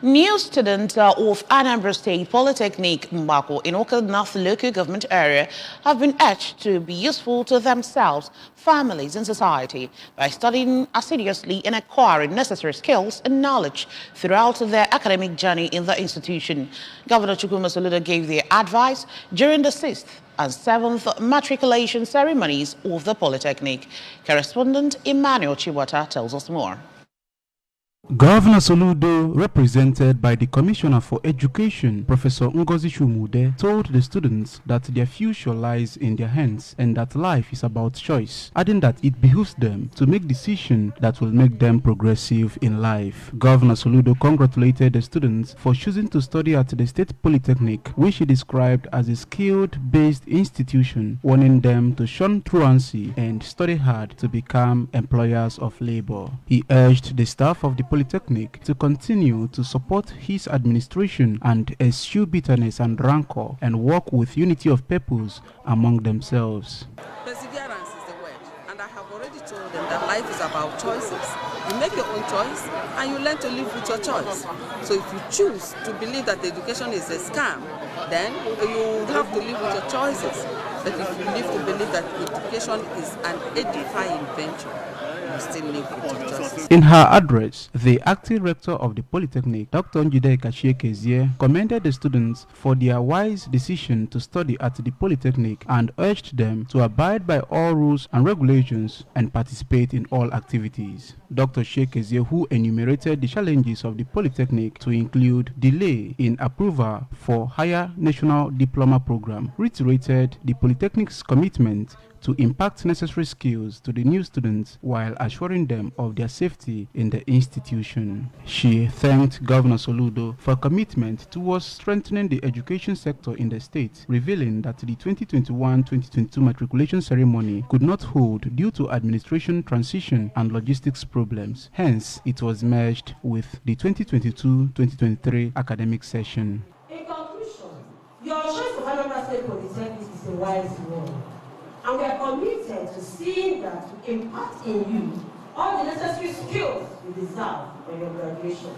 New students of Anambra State Polytechnic, Mgbakwu in Oka North local government area have been urged to be useful to themselves, families and society by studying assiduously and acquiring necessary skills and knowledge throughout their academic journey in the institution. Governor Chukwuma gave their advice during the 6th and 7th matriculation ceremonies of the Polytechnic. Correspondent Emmanuel Chiwata tells us more. Governor Soludo, represented by the Commissioner for Education, Professor Ngozi Shumude, told the students that their future lies in their hands and that life is about choice, adding that it behooves them to make decisions that will make them progressive in life. Governor Soludo congratulated the students for choosing to study at the State Polytechnic, which he described as a skilled-based institution, warning them to shun truancy and study hard to become employers of labor. He urged the staff of the Polytechnic to continue to support his administration and eschew bitterness and rancor and work with unity of purpose among themselves. Perseverance is the word, and I have already told them that life is about choices. You make your own choice and you learn to live with your choice. So if you choose to believe that education is a scam, then you have to live with your choices. But if you live to believe that education is an edifying venture, still live with your choices. In her address, the acting rector of the Polytechnic, Dr. Njideka Chiekezie, commended the students for their wise decision to study at the Polytechnic and urged them to abide by all rules and regulations and participate in all activities. Dr. Chiekezie, who enumerated the challenges of the Polytechnic to include delay in approval for higher national diploma program, reiterated the Polytechnic's commitment to impart necessary skills to the new students while assuring them of their safety in the institution. She thanked Governor Soludo for commitment towards strengthening the education sector in the state, revealing that the 2021-2022 matriculation ceremony could not hold due to administration transition and logistics problems. Hence, it was merged with the 2022-2023 academic session. In conclusion, your choice of Anambra State Polytechnic is a wise one. And we are committed to seeing that we impart in you all the necessary skills you deserve for your graduation.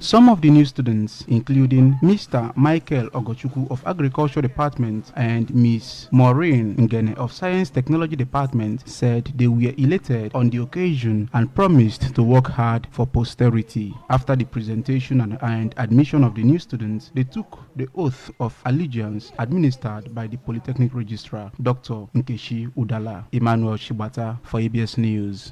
Some of the new students, including Mr. Michael Ogochukwu of Agriculture Department and Ms. Maureen Ngene of Science Technology Department, said they were elated on the occasion and promised to work hard for posterity. After the presentation and admission of the new students, they took the oath of allegiance administered by the Polytechnic Registrar, Dr. Nkechi Udala. Emmanuel Shibata for ABS News.